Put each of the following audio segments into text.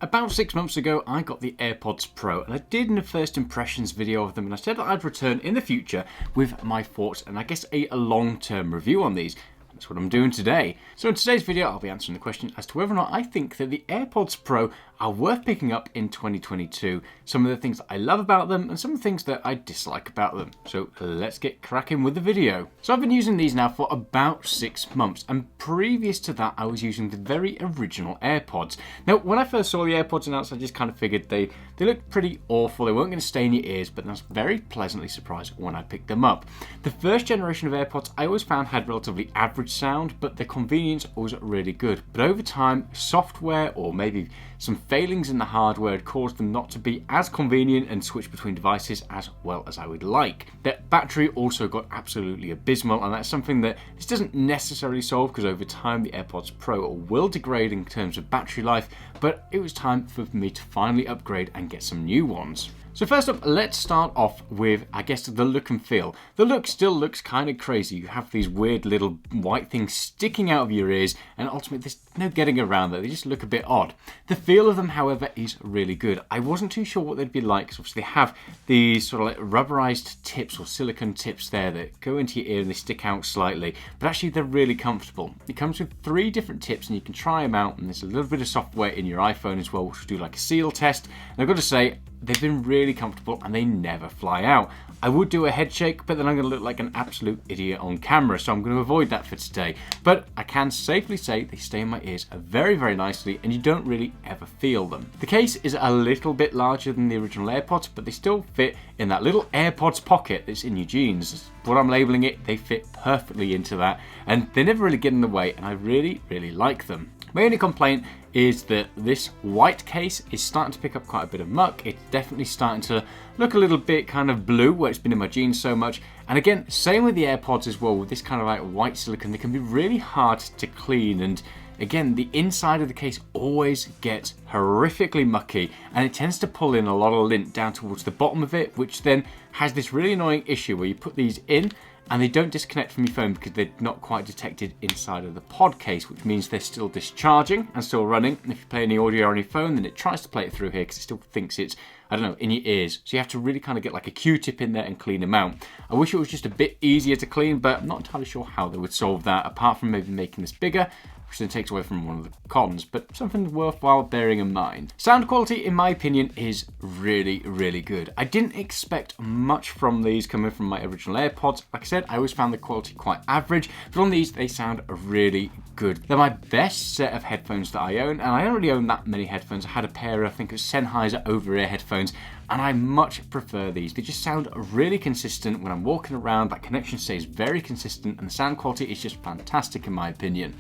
About 6 months ago, I got the Airpods Pro, and I did a first impressions video of them, and I said that I'd return in the future with my thoughts and I guess a long-term review on these. That's what I'm doing today. So in today's video, I'll be answering the question as to whether or not I think that the Airpods Pro are worth picking up in 2022, some of the things that I love about them and some of the things that I dislike about them. So let's get cracking with the video. So I've been using these now for about 6 months, and previous to that I was using the very original AirPods. Now when I first saw the AirPods announced, I just kind of figured they looked pretty awful, they weren't going to stay in your ears, but I was very pleasantly surprised when I picked them up. The first generation of AirPods I always found had relatively average sound, but the convenience was really good. But over time, software or maybe some failings in the hardware had caused them not to be as convenient and switch between devices as well as I would like. Their battery also got absolutely abysmal, and that's something that this doesn't necessarily solve because over time the AirPods Pro will degrade in terms of battery life, but it was time for me to finally upgrade and get some new ones. So first up, let's start off with, I guess, the look and feel. The look still looks kind of crazy. You have these weird little white things sticking out of your ears, and ultimately there's no getting around that. They just look a bit odd. The feel of them, however, is really good. I wasn't too sure what they'd be like, because obviously they have these sort of like rubberized tips or silicone tips there that go into your ear and they stick out slightly, but actually they're really comfortable. It comes with 3 different tips and you can try them out, and there's a little bit of software in your iPhone as well, which will do like a seal test. And I've got to say, they've been really comfortable and they never fly out. I would do a head shake, but then I'm going to look like an absolute idiot on camera, so I'm going to avoid that for today. But I can safely say they stay in my ears very, very nicely, and you don't really ever feel them. The case is a little bit larger than the original AirPods, but they still fit in that little AirPods pocket that's in your jeans. What I'm labeling it, they fit perfectly into that, and they never really get in the way, and I really, really like them. My only complaint is that this white case is starting to pick up quite a bit of muck. It's definitely starting to look a little bit kind of blue where it's been in my jeans so much. And again, same with the AirPods as well, with this kind of like white silicone, they can be really hard to clean. And again, the inside of the case always gets horrifically mucky, and it tends to pull in a lot of lint down towards the bottom of it, which then has this really annoying issue where you put these in and they don't disconnect from your phone because they're not quite detected inside of the pod case, which means they're still discharging and still running. And if you play any audio on your phone, then it tries to play it through here because it still thinks it's, I don't know, in your ears. So you have to really kind of get like a Q-tip in there and clean them out. I wish it was just a bit easier to clean, but I'm not entirely sure how they would solve that, apart from maybe making this bigger, which then takes away from one of the cons, but something worthwhile bearing in mind. Sound quality, in my opinion, is really, really good. I didn't expect much from these coming from my original AirPods. Like I said, I always found the quality quite average, but on these, they sound really good. They're my best set of headphones that I own, and I don't really own that many headphones. I had a pair, I think it was Sennheiser over-ear headphones, and I much prefer these. They just sound really consistent when I'm walking around. That connection stays very consistent, and the sound quality is just fantastic in my opinion.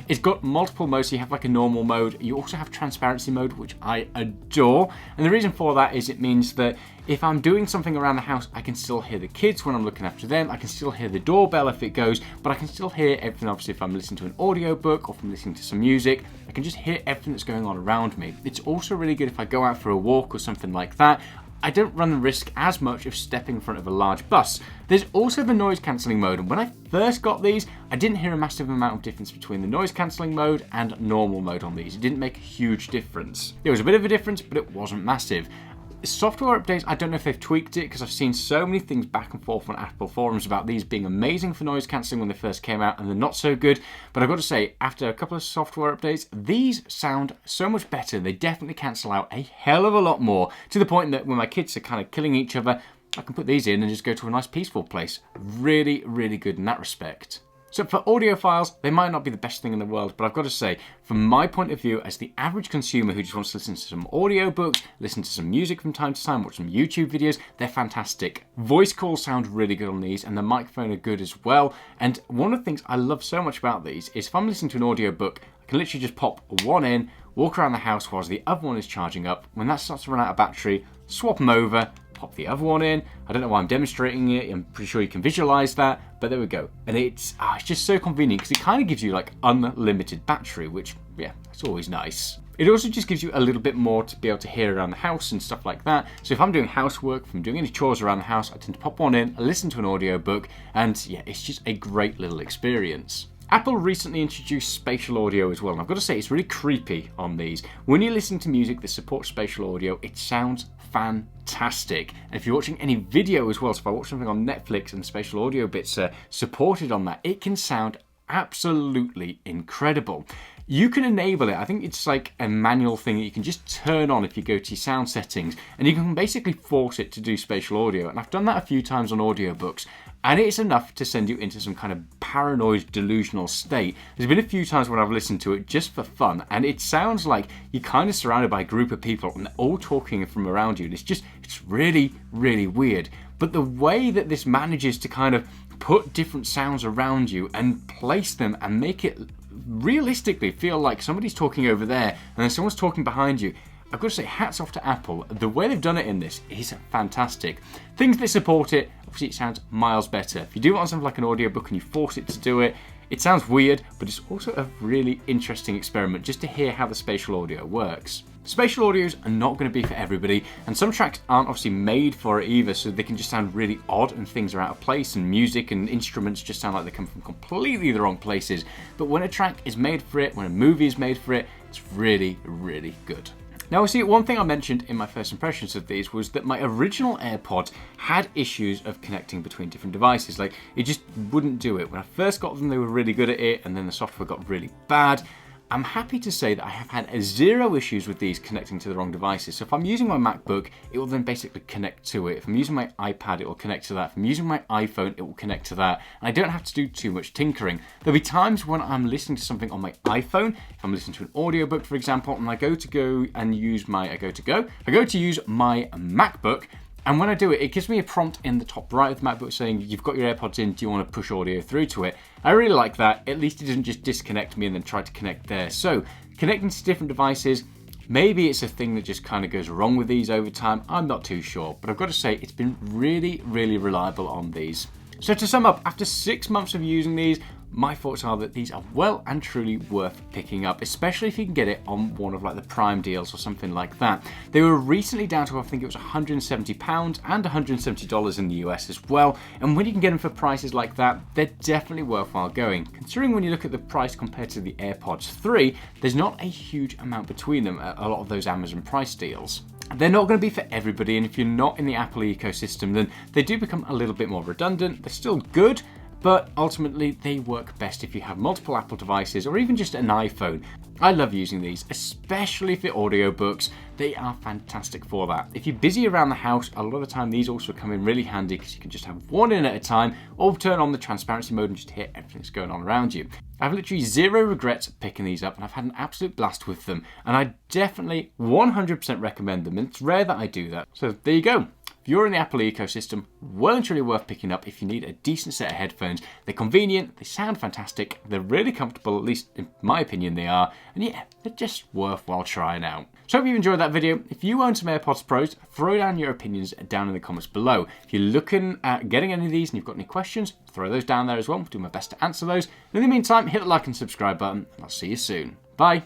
It's got multiple modes, so you have like a normal mode. You also have transparency mode, which I adore. And the reason for that is it means that if I'm doing something around the house, I can still hear the kids when I'm looking after them. I can still hear the doorbell if it goes, but I can still hear everything. Obviously, if I'm listening to an audiobook or if I'm listening to some music, I can just hear everything that's going on around me. It's also really good if I go out for a walk or something like that. I don't run the risk as much of stepping in front of a large bus. There's also the noise cancelling mode, and when I first got these, I didn't hear a massive amount of difference between the noise cancelling mode and normal mode on these. It didn't make a huge difference. There was a bit of a difference, but it wasn't massive. Software updates, I don't know if they've tweaked it, because I've seen so many things back and forth on Apple forums about these being amazing for noise cancelling when they first came out and they're not so good. But I've got to say, after a couple of software updates, these sound so much better. They definitely cancel out a hell of a lot more, to the point that when my kids are kind of killing each other, I can put these in and just go to a nice peaceful place. Really, really good in that respect. So for audiophiles, they might not be the best thing in the world, but I've got to say, from my point of view, as the average consumer who just wants to listen to some audiobooks, listen to some music from time to time, watch some YouTube videos, they're fantastic. Voice calls sound really good on these, and the microphone are good as well. And one of the things I love so much about these is if I'm listening to an audiobook, I can literally just pop one in, walk around the house whilst the other one is charging up. When that starts to run out of battery, swap them over, pop the other one in. I don't know why I'm demonstrating it. I'm pretty sure you can visualize that, but there we go. And it's just so convenient because it kind of gives you like unlimited battery, which, yeah, it's always nice. It also just gives you a little bit more to be able to hear around the house and stuff like that. So if I'm doing housework, if I'm doing any chores around the house, I tend to pop one in, listen to an audiobook, and yeah, it's just a great little experience. Apple recently introduced spatial audio as well, and I've got to say it's really creepy on these. When you listen to music that supports spatial audio, it sounds fantastic. And if you're watching any video as well, so if I watch something on Netflix and the spatial audio bits are supported on that, it can sound absolutely incredible. You can enable it. I think it's like a manual thing that you can just turn on if you go to your sound settings, and you can basically force it to do spatial audio. And I've done that a few times on audiobooks, and it's enough to send you into some kind of paranoid, delusional state. There's been a few times when I've listened to it just for fun, and it sounds like you're kind of surrounded by a group of people and they're all talking from around you. And it's really, really weird. But the way that this manages to kind of put different sounds around you and place them and make it realistically feel like somebody's talking over there and then someone's talking behind you, I've got to say hats off to Apple. The way they've done it in this is fantastic. Things that support it, obviously it sounds miles better. If you do want something like an audiobook and you force it to do it, it sounds weird, but it's also a really interesting experiment just to hear how the spatial audio works. Spatial audios are not going to be for everybody, and some tracks aren't obviously made for it either, so they can just sound really odd and things are out of place, and music and instruments just sound like they come from completely the wrong places. But when a track is made for it, when a movie is made for it, it's really, really good. Now, see, one thing I mentioned in my first impressions of these was that my original AirPods had issues of connecting between different devices. Like, it just wouldn't do it. When I first got them, they were really good at it, and then the software got really bad. I'm happy to say that I have had zero issues with these connecting to the wrong devices. So if I'm using my MacBook, it will then basically connect to it. If I'm using my iPad, it will connect to that. If I'm using my iPhone, it will connect to that. And I don't have to do too much tinkering. There'll be times when I'm listening to something on my iPhone, if I'm listening to an audiobook, for example, and I go to use my MacBook. And when I do it, it gives me a prompt in the top right of the MacBook saying, you've got your AirPods in, do you want to push audio through to it? I really like that. At least it doesn't just disconnect me and then try to connect there. So connecting to different devices, maybe it's a thing that just kind of goes wrong with these over time. I'm not too sure, but I've got to say it's been really, really reliable on these. So to sum up, after 6 months of using these, my thoughts are that these are well and truly worth picking up, especially if you can get it on one of like the Prime deals or something like that. They were recently down to, I think it was £170 and $170 in the US as well. And when you can get them for prices like that, they're definitely worthwhile going. Considering when you look at the price compared to the AirPods 3, there's not a huge amount between them at a lot of those Amazon price deals. They're not going to be for everybody, and if you're not in the Apple ecosystem, then they do become a little bit more redundant. They're still good, but ultimately they work best if you have multiple Apple devices or even just an iPhone. I love using these, especially for audiobooks. They are fantastic for that. If you're busy around the house, a lot of the time these also come in really handy because you can just have one in at a time or turn on the transparency mode and just hear everything that's going on around you. I've literally zero regrets picking these up, and I've had an absolute blast with them, and I definitely 100% recommend them, and it's rare that I do that. So there you go. If you're in the Apple ecosystem, well and truly worth picking up if you need a decent set of headphones. They're convenient, they sound fantastic, they're really comfortable, at least in my opinion they are, and yeah, they're just worthwhile trying out. So I hope you enjoyed that video. If you own some AirPods Pros, throw down your opinions down in the comments below. If you're looking at getting any of these and you've got any questions, throw those down there as well. I'll do my best to answer those. In the meantime, hit the like and subscribe button, and I'll see you soon. Bye.